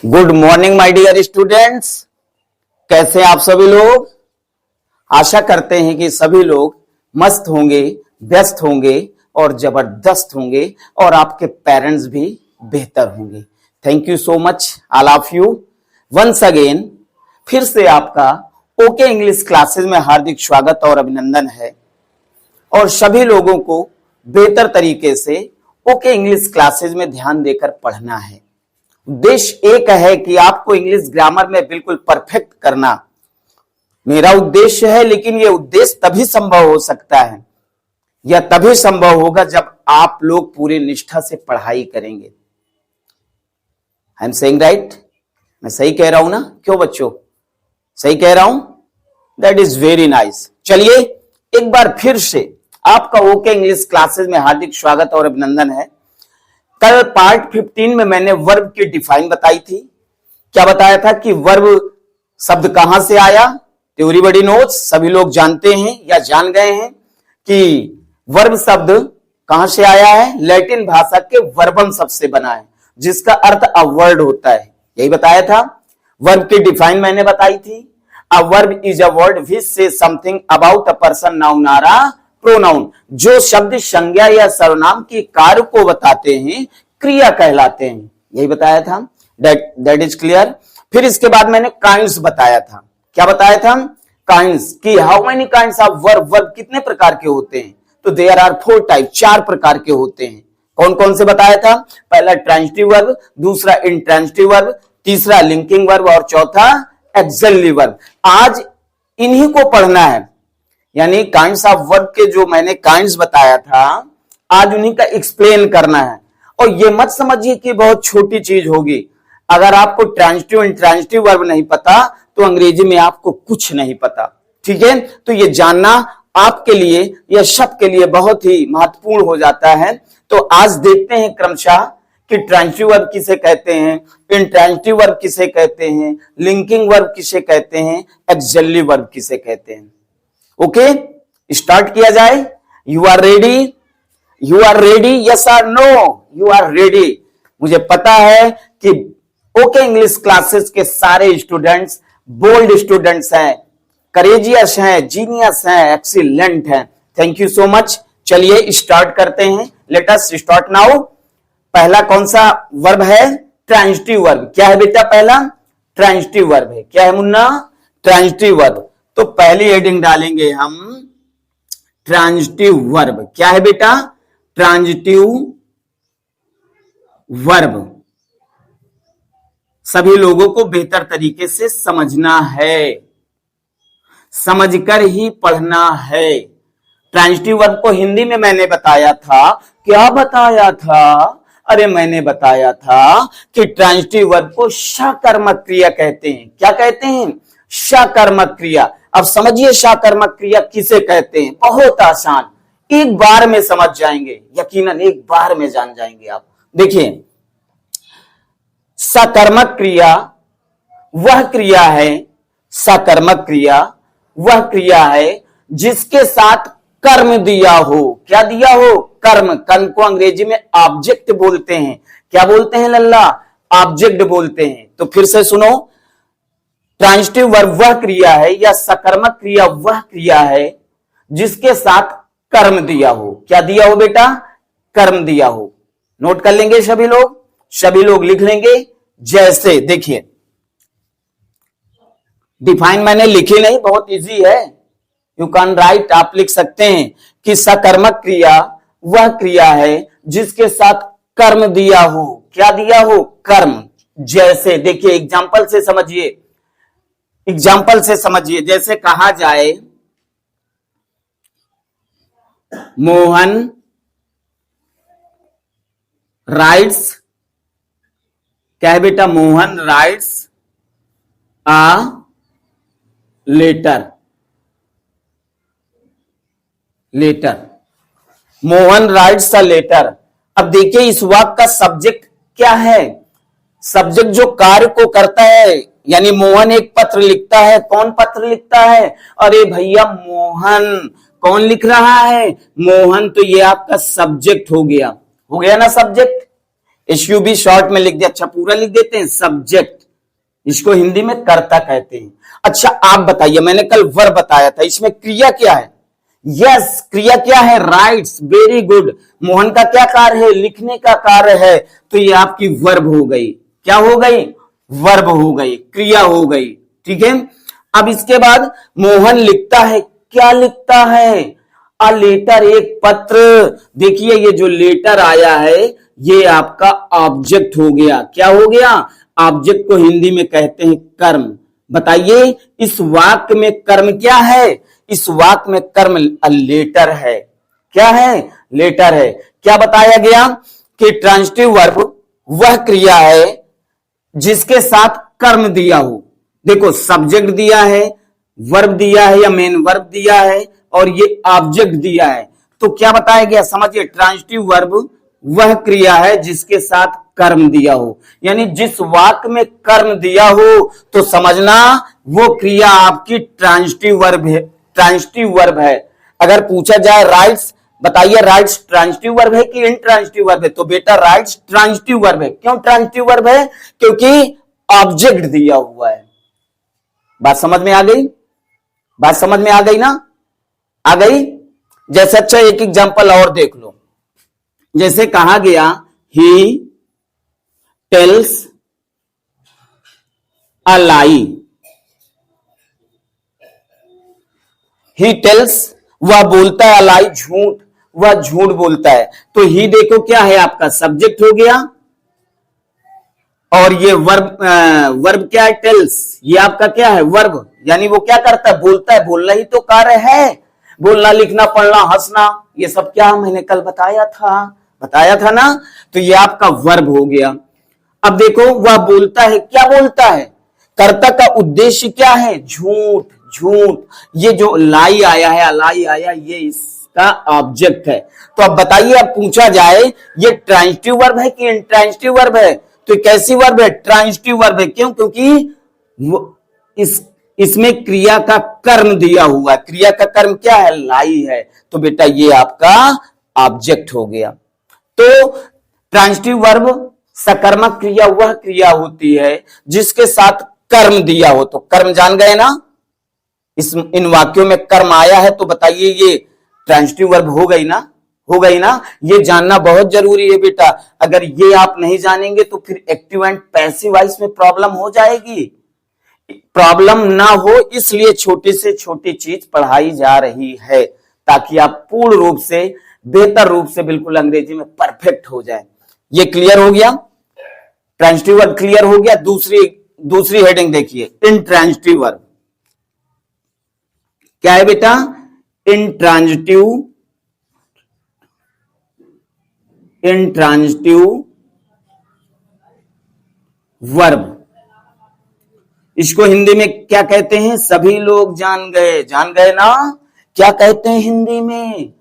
Good morning my dear students. कैसे आप सभी लोग? आशा करते हैं कि सभी लोग मस्त होंगे, व्यस्त होंगे और जबरदस्त होंगे और आपके पेरेंट्स भी बेहतर होंगे। Thank you so much all of you once again. फिर से आपका ओके इंग्लिश क्लासेस में हार्दिक स्वागत और अभिनंदन है और सभी लोगों को बेहतर तरीके से ओके इंग्लिश क्लासेस में ध्यान देकर पढ़ना है। उद्देश्य एक है कि आपको इंग्लिश ग्रामर में बिल्कुल परफेक्ट करना मेरा उद्देश्य है, लेकिन यह उद्देश्य तभी संभव हो सकता है या तभी संभव होगा जब आप लोग पूरी निष्ठा से पढ़ाई करेंगे। I am saying right? मैं सही कह रहा हूं ना? क्यों बच्चों, सही कह रहा हूं? That is very nice. चलिए एक बार फिर से आपका ओके इंग्लिश क्लासेस में हार्दिक स्वागत और अभिनंदन है। कल पार्ट 15 में मैंने वर्ब की डिफाइन बताई थी। क्या बताया था कि वर्ब शब्द कहां से आया? एवरीबॉडी नोज, सभी लोग जानते हैं या जान गए हैं कि वर्ब शब्द कहां से आया है? लैटिन भाषा के वर्बम शब्द से बना है, जिसका अर्थ अ वर्ड होता है। यही बताया था। वर्ब की डिफाइन मैंने बताई थी। A verb is a word which say something about a person, noun or pronoun. जो शब्द संज्ञा या सर्वनाम के कार्य को बताते हैं क्रिया कहलाते हैं। यही बताया था। That is clear. फिर इसके बाद मैंने काइंड्स बताया था। क्या बताया था? काइंड्स की how many kinds of verb, verb कितने प्रकार के होते हैं? तो देयर आर 4 टाइप, 4 प्रकार के होते हैं। कौन कौन से बताया था? पहला ट्रांजिटिव वर्ब, दूसरा इंट्रांजिटिव वर्ब, तीसरा लिंकिंग वर्ब और चौथा एक्सक्लेमेटिव वर्ब। आज इन्हीं को पढ़ना है, यानी काइंड्स ऑफ वर्ब के जो मैंने काइंड्स बताया था आज उन्हीं का एक्सप्लेन करना है। और ये मत समझिए कि बहुत छोटी चीज होगी। अगर आपको ट्रांजिटिव इंट्रांजिटिव वर्ब नहीं पता तो अंग्रेजी में आपको कुछ नहीं पता। ठीक है, तो ये जानना आपके लिए या सबके लिए बहुत ही महत्वपूर्ण हो जाता है। तो आज देखते हैं क्रमशः कि ट्रांजिटिव वर्ब किसे कहते हैं, इंट्रांजिटिव वर्ब किसे कहते हैं, लिंकिंग वर्ब किसे कहते हैं, एक्सक्लेमेटिव वर्ब किसे कहते हैं। ओके, स्टार्ट किया जाए। You are ready? You are ready? Yes और नो? You are ready? मुझे पता है कि ओके इंग्लिश क्लासेस के सारे स्टूडेंट्स बोल्ड स्टूडेंट्स हैं, करेजियस हैं, जीनियस हैं, एक्सीलेंट हैं। Thank you so much. चलिए स्टार्ट करते हैं। Let us start now. पहला कौन सा वर्ब है? Transitive verb. क्या है बेटा? पहला ट्रांजिटिव वर्ब है। क्या है मुन्ना? Transitive verb. तो पहली हेडिंग डालेंगे हम ट्रांजिटिव वर्ब। क्या है बेटा? Transitive verb. सभी लोगों को बेहतर तरीके से समझना है, समझकर ही पढ़ना है। ट्रांजिटिव वर्ब को हिंदी में मैंने बताया था। क्या बताया था? अरे मैंने बताया था कि ट्रांजिटिव वर्ब को सकर्मक क्रिया कहते हैं। क्या कहते हैं? सकर्मक क्रिया। अब समझिए सकर्मक क्रिया किसे कहते हैं। बहुत आसान, एक बार में समझ जाएंगे, यकीनन एक बार में जान जाएंगे आप। देखिए, सकर्मक क्रिया वह क्रिया है, सकर्मक क्रिया वह क्रिया है जिसके साथ कर्म दिया हो। क्या दिया हो? कर्म। कर्म को अंग्रेजी में ऑब्जेक्ट बोलते हैं। क्या बोलते हैं लल्ला? ऑब्जेक्ट बोलते हैं। तो फिर से सुनो, ट्रांजिटिव वर्ब वह क्रिया है या सकर्मक क्रिया वह क्रिया है जिसके साथ कर्म दिया हो। क्या दिया हो बेटा? कर्म दिया हो। नोट कर लेंगे सभी लोग, सभी लोग लिख लेंगे। जैसे देखिए, डिफाइन मैंने लिखी नहीं, बहुत इजी है, यू कैन राइट। आप लिख सकते हैं कि सकर्मक क्रिया वह क्रिया है जिसके साथ कर्म दिया हो। क्या दिया हो? कर्म। जैसे देखिए, एग्जाम्पल से समझिए, एग्जाम्पल से समझिए। जैसे कहा जाए मोहन राइट्स। क्या है बेटा? Mohan writes a letter. Letter, Mohan writes a letter. अब देखिए इस वाक्य का सब्जेक्ट क्या है? सब्जेक्ट जो कार्य को करता है, यानी मोहन एक पत्र लिखता है। कौन पत्र लिखता है? अरे भैया मोहन। कौन लिख रहा है? मोहन। तो ये आपका सब्जेक्ट हो गया ना सब्जेक्ट। SUB शॉर्ट में लिख दिया, अच्छा पूरा लिख देते हैं, सब्जेक्ट, इसको हिंदी में कर्ता कहते हैं। अच्छा आप बताइए, मैंने कल वर्ब बताया था, इसमें क्रिया क्या है? यस, क्रिया क्या है? Rights, very good. मोहन का क्या कार्य है? लिखने का कार्य है, तो ये आपकी वर्ब हो गई। क्या हो गई? वर्ब हो गई, क्रिया हो गई। ठीक है, अब इसके बाद मोहन लिखता है, क्या लिखता है? अ लेटर, एक पत्र। देखिए ये जो लेटर आया है ये आपका ऑब्जेक्ट हो गया। क्या हो गया? ऑब्जेक्ट को हिंदी में कहते हैं कर्म। बताइए इस वाक्य में कर्म क्या है? इस वाक्य में कर्म अ लेटर है। क्या है? लेटर है। क्या बताया गया कि ट्रांजिटिव वर्ब वह क्रिया है जिसके साथ कर्म दिया हो। देखो सब्जेक्ट दिया है, वर्ब दिया है या मेन वर्ब दिया है और ये ऑब्जेक्ट दिया है, तो क्या बताया गया? समझिए, ट्रांजिटिव वर्ब वह क्रिया है जिसके साथ कर्म दिया हो, यानी जिस वाक्य में कर्म दिया हो तो समझना वो क्रिया आपकी ट्रांजिटिव वर्ब है। ट्रांजिटिव वर्ब है। अगर पूछा जाए राइट्स, बताइए राइट्स ट्रांजिटिव वर्ब है कि इंट्रांजिटिव वर्ब है, तो बेटा राइट्स ट्रांजिटिव वर्ब है। क्यों ट्रांजिटिव वर्ब है? क्योंकि ऑब्जेक्ट दिया हुआ है। बात समझ में आ गई? बात समझ में आ गई ना? आ गई? जैसे अच्छा एक एग्जांपल और देख लो, जैसे कहा गया he tells a lie. He tells, वह बोलता है, लाई झूठ, वह झूठ बोलता है। तो ही देखो क्या है? आपका सब्जेक्ट हो गया और ये वर्ब क्या है? टेल्स, ये आपका क्या है? वर्ब, यानी वो क्या करता है? बोलता है। बोलना ही तो कार्य है। बोलना, लिखना, पढ़ना, हंसना, ये सब क्या मैंने कल बताया था ना? तो ये आपका वर्ब हो गया। अब देखो वह बोलता है, क्या बोलता है? कर्ता का उद्देश्य क्या है? झूठ, झूठ। ये जो लाई आया है, लाई आया, ये इसका ऑब्जेक्ट है। तो अब बताइए, अब पूछा जाए ये ट्रांजिटिव वर्ब है कि इंट्रांजिटिव वर्ब है, तो कैसी वर्ब है? ट्रांजिटिव वर्ब है। क्यों? क्योंकि इसमें क्रिया का कर्म दिया हुआ है। क्रिया का कर्म क्या है? लाई है। तो बेटा ये आपका ऑब्जेक्ट हो गया। तो ट्रांजिटिव वर्ब सकर्मक क्रिया वह क्रिया होती है जिसके साथ कर्म दिया हो। तो कर्म जान गए ना? इन वाक्यों में कर्म आया है, तो बताइए ये ट्रांजिटिव वर्ब हो गई ना? हो गई ना? ये जानना बहुत जरूरी है बेटा। अगर ये आप नहीं जानेंगे तो फिर एक्टिव एंड पैसिव वॉइस में प्रॉब्लम हो जाएगी। प्रॉब्लम ना हो इसलिए छोटी से छोटी चीज पढ़ाई जा रही है, ताकि आप पूर्ण रूप से, बेहतर रूप से बिल्कुल अंग्रेजी में परफेक्ट हो जाए। ये क्लियर हो गया? ट्रांजिटिव वर्ब क्लियर हो गया। दूसरी हेडिंग देखिए, इंट्रांजिटिव वर्ब क्या है बेटा? इंट्रांजिटिव वर्ब, इसको हिंदी में क्या कहते हैं? सभी लोग जान गए ना? क्या कहते हैं हिंदी में?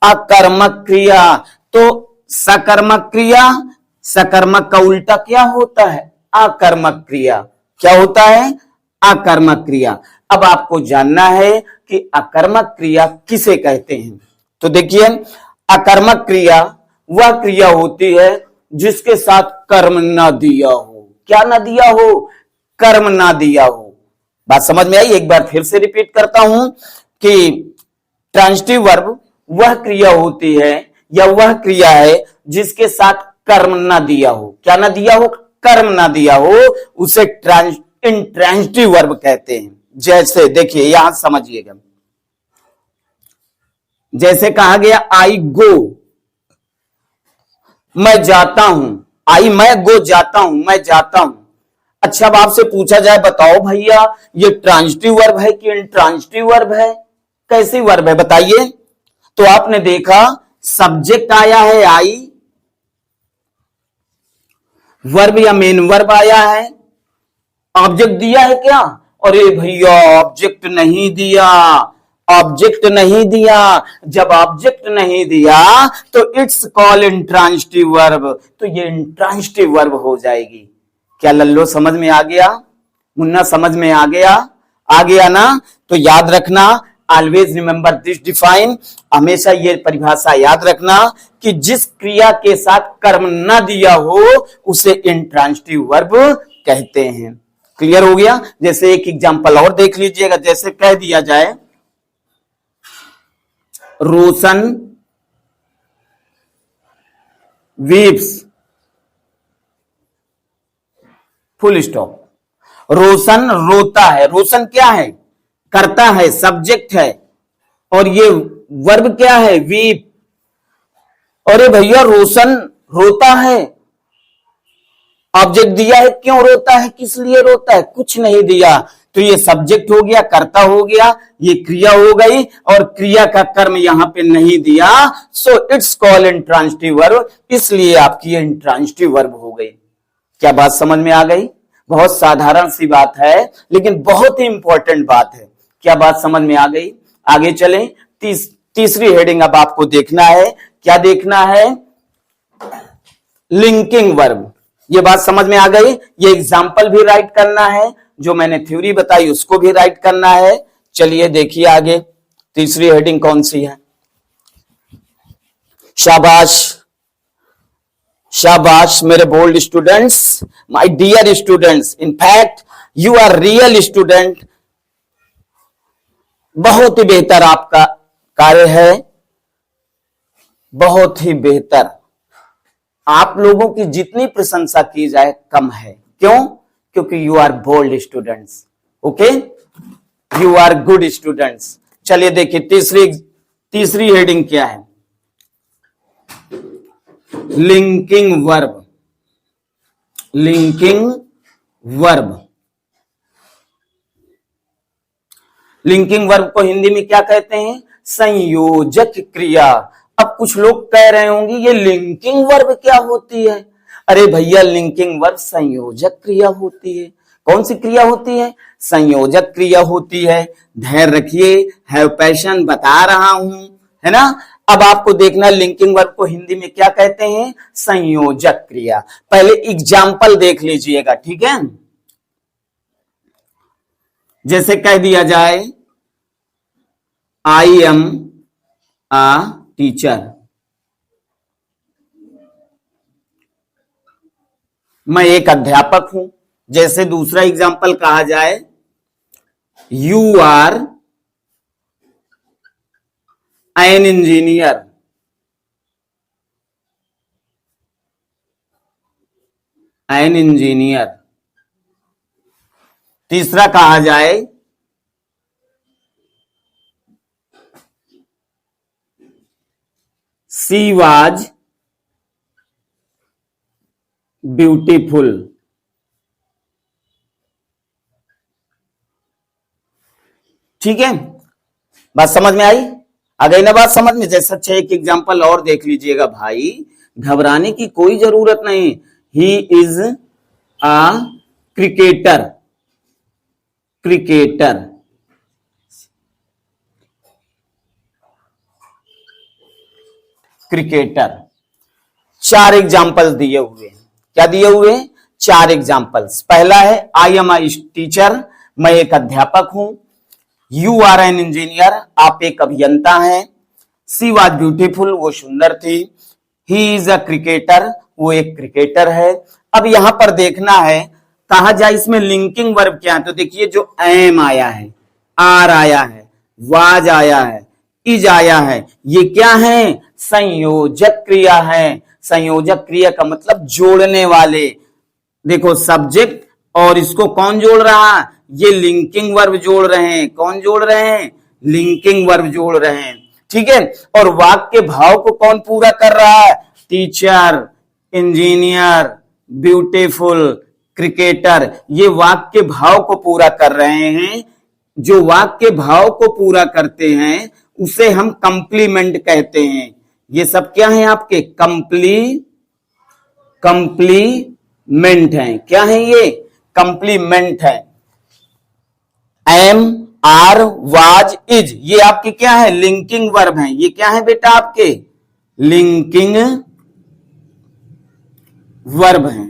अकर्मक क्रिया। तो सकर्मक क्रिया, सकर्मक का उल्टा क्या होता है? अकर्मक क्रिया। क्या होता है? अकर्मक क्रिया। अब आपको जानना है कि अकर्मक क्रिया किसे कहते हैं। तो देखिए, अकर्मक क्रिया वह क्रिया होती है जिसके साथ कर्म ना दिया हो। क्या ना दिया हो? कर्म ना दिया हो। बात समझ में आई? एक बार फिर से रिपीट करता हूं कि ट्रांजिटिव वर्ब वह क्रिया होती है या वह क्रिया है जिसके साथ कर्म ना दिया हो। क्या ना दिया हो? कर्म ना दिया हो, उसे इंट्रांजिटिव वर्ब कहते हैं। जैसे देखिए यहां समझिएगा, जैसे कहा गया आई गो, मैं जाता हूं। आई, मैं गो, जाता हूं, मैं जाता हूं। अच्छा अब आपसे पूछा जाए, बताओ भैया ये ट्रांजिटिव वर्ब है कि इंट्रांजिटिव वर्ब है? कैसी वर्ब है बताइए? तो आपने देखा सब्जेक्ट आया है आई, वर्ब या मेन वर्ब आया है, ऑब्जेक्ट दिया है क्या? अरे भैया ऑब्जेक्ट नहीं दिया, ऑब्जेक्ट नहीं दिया। जब ऑब्जेक्ट नहीं दिया तो इट्स कॉल इंट्रांजिटिव वर्ब, तो ये इंट्रांजिटिव वर्ब हो जाएगी। क्या लल्लो समझ में आ गया? मुन्ना समझ में आ गया? आ गया ना? तो याद रखना, ऑलवेज रिमेंबर दिस डिफाइन, हमेशा ये परिभाषा याद रखना कि जिस क्रिया के साथ कर्म न दिया हो उसे इंट्रांजिटिव वर्ब कहते हैं। क्लियर हो गया? जैसे एक एग्जांपल और देख लीजिएगा, जैसे कह दिया जाए रोशन वीप्स, फुल स्टॉप। रोशन रोता है, रोशन क्या है? करता है, सब्जेक्ट है, और ये वर्ब क्या है? वीप। अरे भैया रोशन रोता है, ऑब्जेक्ट दिया है, क्यों रोता है, किस लिए रोता है? कुछ नहीं दिया, तो ये सब्जेक्ट हो गया, कर्ता हो गया, ये क्रिया हो गई, और क्रिया का कर्म यहां पे नहीं दिया, so it's called intransitive verb, इसलिए आपकी इंट्रांजिटिव वर्ब हो गई। क्या बात समझ में आ गई? बहुत साधारण सी बात है, लेकिन बहुत ही इंपॉर्टेंट बात है। क्या बात समझ में आ गई? आगे चलें। तीसरी हेडिंग अब आपको देखना है, क्या देखना है? Linking verb. ये बात समझ में आ गई? ये एग्जाम्पल भी राइट करना है, जो मैंने थ्योरी बताई उसको भी राइट करना है। चलिए देखिए आगे तीसरी हेडिंग कौन सी है। शाबाश शाबाश मेरे bold students, my dear students, in fact you are real student. बहुत ही बेहतर आपका कार्य है, बहुत ही बेहतर। आप लोगों की जितनी प्रशंसा की जाए कम है। क्यों? क्योंकि you are bold students. Okay, you are good students. चलिए देखिए तीसरी हेडिंग क्या है? Linking verb. Linking verb. Linking verb को हिंदी में क्या कहते हैं? संयोजक क्रिया। अब कुछ लोग कह रहे होंगे ये लिंकिंग वर्ब क्या होती है? अरे भैया लिंकिंग वर्ब संयोजक क्रिया होती है। कौन सी क्रिया होती है? संयोजक क्रिया होती है। धैर्य रखिए, हैव पैशन बता रहा हूं, है ना। अब आपको देखना लिंकिंग वर्ब को हिंदी में क्या कहते हैं? संयोजक क्रिया। पहले एग्जाम्पल देख लीजिएगा, ठीक है। जैसे कह दिया जाए आई एम आ टीचर, मैं एक अध्यापक हूं। जैसे दूसरा एग्जाम्पल कहा जाए you are an engineer, an engineer. तीसरा कहा जाए शी वाज ब्यूटीफुल, ठीक है। बात समझ में आई? आ गई ना बात समझ में? जैसे अच्छा एक एग्जांपल और देख लीजिएगा भाई, घबराने की कोई जरूरत नहीं। He is a cricketer, cricketer. Cricketer. चार एग्जाम्पल्स दिए हुए हैं। क्या दिए हुए हैं? चार एग्जाम्पल्स। पहला है आई एम आई टीचर, मैं एक अध्यापक हूं। यू आर एन इंजीनियर, आप एक अभियंता हैं। सी वाज ब्यूटीफुल, वो सुंदर थी। ही इज अ क्रिकेटर, वो एक क्रिकेटर है। अब यहां पर देखना है कहा जाए इसमें लिंकिंग वर्ब क्या है, तो देखिए जो एम आया है, आर आया है, वाज आया है, इज आया है, ये क्या है? संयोजक क्रिया है। संयोजक क्रिया का मतलब जोड़ने वाले। देखो सब्जेक्ट और इसको कौन जोड़ रहा है? ये लिंकिंग वर्ब जोड़ रहे हैं। कौन जोड़ रहे हैं? लिंकिंग वर्ब जोड़ रहे हैं, ठीक है। और वाक्य भाव को कौन पूरा कर रहा है? Teacher, engineer, beautiful, cricketer. ये वाक्य भाव को पूरा कर रहे हैं। जो वाक्य भाव को पूरा करते हैं उसे हम कंप्लीमेंट कहते हैं। ये सब क्या है आपके? कंप्लीमेंट है। क्या है ये? कंप्लीमेंट है। एम, आर, वाज, इज, ये आपके क्या है? लिंकिंग वर्ब है। ये क्या है बेटा आपके? लिंकिंग वर्ब है,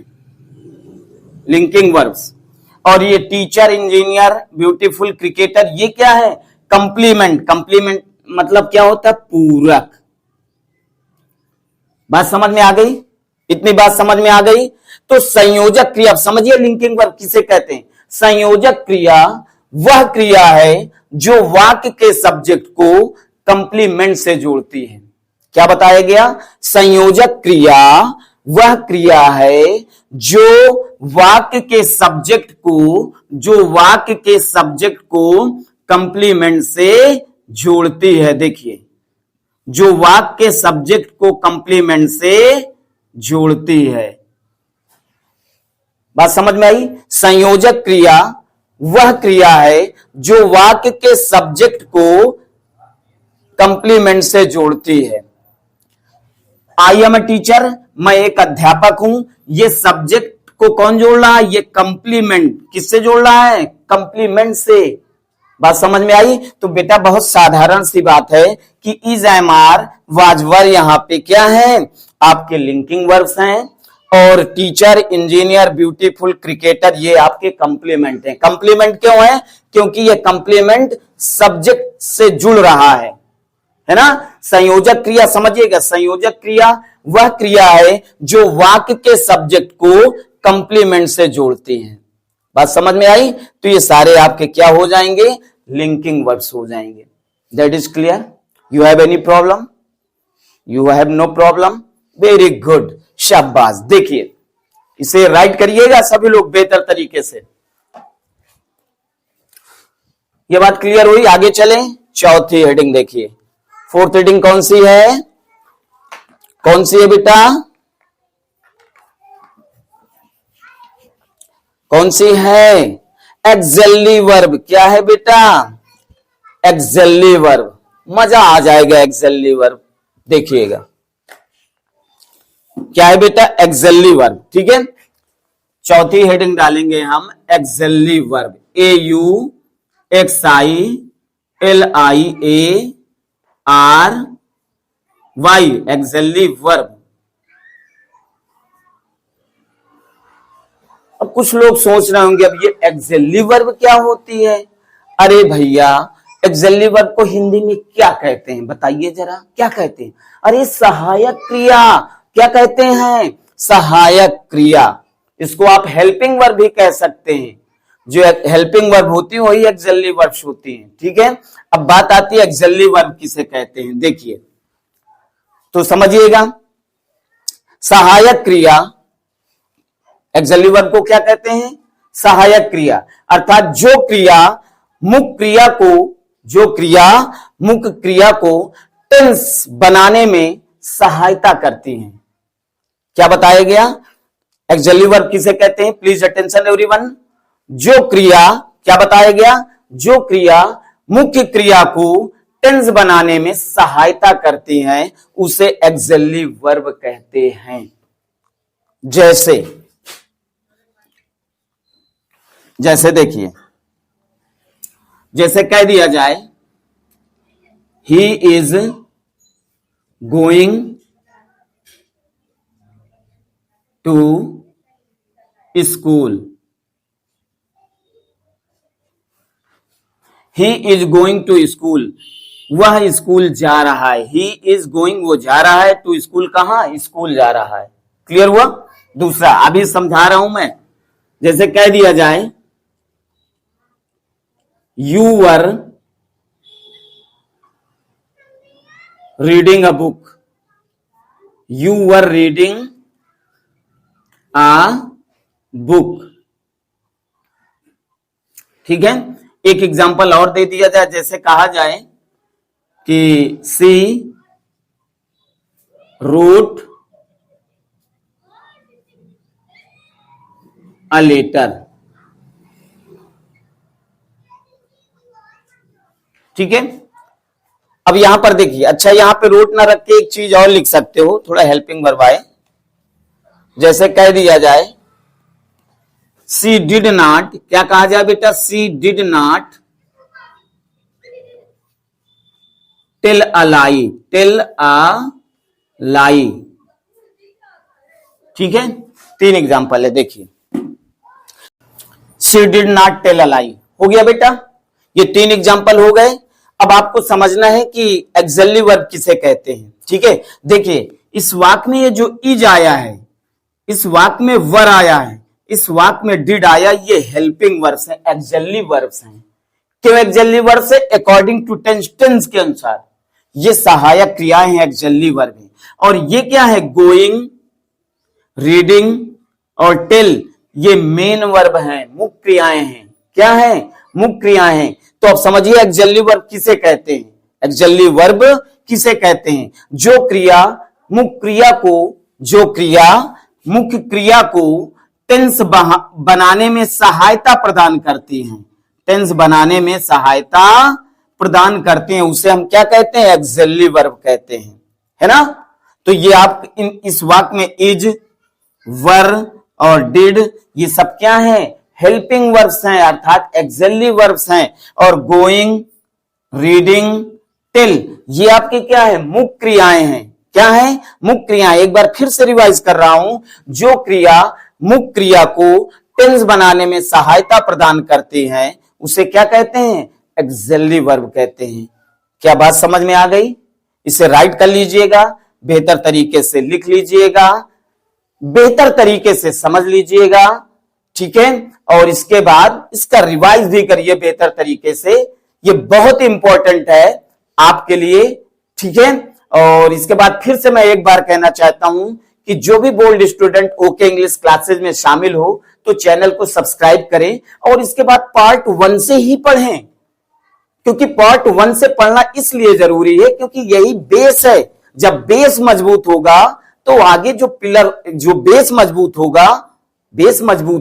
लिंकिंग वर्ब्स। और ये टीचर, इंजीनियर, ब्यूटीफुल, क्रिकेटर, ये क्या है? कंप्लीमेंट, कंप्लीमेंट मतलब क्या होता है? पूरक। बात समझ में आ गई? इतनी बात समझ में आ गई? तो संयोजक क्रिया, समझिए लिंकिंग वर्ब किसे कहते हैं। संयोजक क्रिया वह क्रिया है जो वाक्य के सब्जेक्ट को कंप्लीमेंट से जोड़ती है। क्या बताया गया? संयोजक क्रिया वह क्रिया है जो वाक्य के सब्जेक्ट को कंप्लीमेंट से जोड़ती है। देखिए, जो वाक्य के सब्जेक्ट को कंप्लीमेंट से जोड़ती है। बात समझ में आई? संयोजक क्रिया वह क्रिया है जो वाक्य के सब्जेक्ट को कंप्लीमेंट से जोड़ती है। आई एम अ टीचर, मैं एक अध्यापक हूं। ये सब्जेक्ट को कौन जोड़ रहा है? ये कंप्लीमेंट किससे जोड़ रहा है? कंप्लीमेंट से। बात समझ में आई? तो बेटा बहुत साधारण सी बात है कि इज, एम, आर, वाज, वर यहां पे क्या है? आपके लिंकिंग वर्ब्स हैं, और टीचर, इंजीनियर, ब्यूटीफुल, क्रिकेटर ये आपके कंप्लीमेंट हैं। कंप्लीमेंट क्यों है? क्योंकि ये कंप्लीमेंट सब्जेक्ट से जुड़ रहा है ना। संयोजक क्रिया समझिएगा, संयोजक क्रिया वह क्रिया है जो वाक्य के सब्जेक्ट को कंप्लीमेंट से जोड़ती है। बात समझ में आई? तो ये सारे आपके क्या हो जाएंगे? लिंकिंग वर्ब्स हो जाएंगे। That is clear? You have any problem? You have no problem? Very good, शाबाश। देखिए, इसे राइट करिएगा सभी लोग बेहतर तरीके से। ये बात क्लियर हुई? आगे चलें। चौथी हेडिंग देखिए। फोर्थ हेडिंग कौन सी है? कौन सी है बेटा? कौन सी है? Axially verb. क्या है बेटा? Axially verb. मजा आ जाएगा एक्सेली वर्ब, देखिएगा क्या है बेटा? Axially verb. ठीक है, चौथी हेडिंग डालेंगे हम axially verb. AUXILIARY, axially verb. अब कुछ लोग सोच रहे होंगे अब ये एक्सेली वर्ब क्या होती है? अरे भैया, एक्सेली वर्ब को हिंदी में क्या कहते हैं बताइए जरा, क्या कहते हैं? अरे सहायक क्रिया। क्या कहते हैं? सहायक क्रिया। इसको आप हेल्पिंग वर्ब भी कह सकते हैं। जो हेल्पिंग वर्ब होती है वही एक्सेली वर्ब्स होती हैं। ठीक है, अब बात आती है एक्सेली वर्ब किसे कहते हैं। देखिए तो समझिएगा, सहायक क्रिया, एक्सेली वर्ब को क्या कहते हैं? सहायक क्रिया। अर्थात जो क्रिया मुख्य क्रिया को टेंस बनाने में सहायता करती है। क्या बताया गया? एक्सेली वर्ब किसे कहते हैं? Please attention everyone. जो क्रिया, क्या बताया गया? जो क्रिया मुख्य क्रिया को टेंस बनाने में सहायता करती हैं उसे एक्सेली वर्ब कहते हैं। जैसे देखिए, जैसे कह दिया जाए he is going to school. He is going to school, वह स्कूल जा रहा है। ही इज गोइंग, वो जा रहा है, टू स्कूल, कहां? स्कूल जा रहा है। क्लियर हुआ? दूसरा अभी समझा रहा हूं मैं। जैसे कह दिया जाए you were reading a book. You were reading a book. ठीक है, एक एग्जांपल और दे दिया जाए। जैसे कहा जाए कि सी रोट अ लेटर। ठीक है, अब यहां पर देखिए, अच्छा यहां पे रोट ना रख के एक चीज और लिख सकते हो, थोड़ा हेल्पिंग वर्ब आए। जैसे कह दिया जाए सी डिड नॉट, क्या कहा जाए बेटा? She did not tell a lie. Tell a lie. ठीक है, तीन एग्जांपल है। देखिए she did not tell a lie हो गया बेटा, ये तीन एग्जांपल हो गए। अब आपको समझना है कि एक्सल्ली वर्ब किसे कहते हैं। ठीक है, देखिए इस वाक्य में ये जो इज आया है, इस वाक्य में वर आया है, इस वाक्य में डिड आया, ये हेल्पिंग वर्ब्स हैं, एक्सल्ली वर्ब्स हैं। क्यों एक्सल्ली वर्ब्स है? अकॉर्डिंग टू टेंस, टेंस के अनुसार ये सहायक क्रियाएं हैं, एक्सल्ली वर्ब है। और ये क्या है? गोइंग, रीडिंग और टेल, ये मेन वर्ब हैं, मुख्य क्रियाएं हैं। क्या है? मुख्य क्रियाएं हैं। तो अब समझिए एक्सल्ली वर्ब किसे कहते हैं। एक्सल्ली वर्ब किसे कहते हैं? जो क्रिया मुख्य क्रिया को, जो क्रिया मुख्य क्रिया को टेंस बनाने में सहायता प्रदान करती हैं, टेंस बनाने में सहायता प्रदान करते हैं, उसे हम क्या कहते हैं? एक्सल्ली वर्ब कहते हैं, है ना। तो ये आप इस वाक्य में इज, वर और डिड, ये सब क्या है? हेल्पिंग वर्ब्स हैं, अर्थात एक्सल्ली वर्ब्स हैं। और गोइंग, रीडिंग, टिल, ये आपकी क्या है? मुख्य क्रियाएं हैं। क्या है? मुख्य क्रियाएं। एक बार फिर से रिवाइज कर रहा हूं, जो क्रिया मुख्य क्रिया को टेंस बनाने में सहायता प्रदान करती हैं, उसे क्या कहते हैं? एक्सल्ली वर्ब कहते हैं। क्या बात समझ में आ गई? इसे राइट कर लीजिएगा, बेहतर तरीके से लिख लीजिएगा, बेहतर तरीके से समझ लीजिएगा। ठीक है, और इसके बाद इसका रिवाइज भी करिए बेहतर तरीके से, ये बहुत इंपॉर्टेंट है आपके लिए। ठीक है, और इसके बाद फिर से मैं एक बार कहना चाहता हूं कि जो भी bold student okay English classes में शामिल हो तो चैनल को सब्सक्राइब करें और इसके बाद पार्ट 1 से ही पढ़ें, क्योंकि पार्ट 1 से पढ़ना इसलिए जरूरी है क्योंकि यही बेस है। जब बेस मजबूत होगा तो आगे जो पिलर, जो बेस मजबूत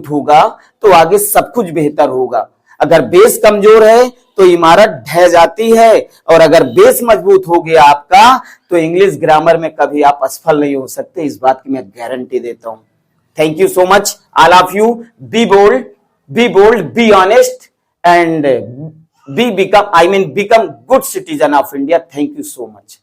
होगा तो आगे सब कुछ बेहतर होगा। अगर बेस कमजोर है तो इमारत ढह जाती है, और अगर बेस मजबूत हो गया आपका तो इंग्लिश ग्रामर में कभी आप असफल नहीं हो सकते, इस बात की मैं गारंटी देता हूं। Thank you so much all of you. Be bold, be honest and become good citizen of India. Thank you so much.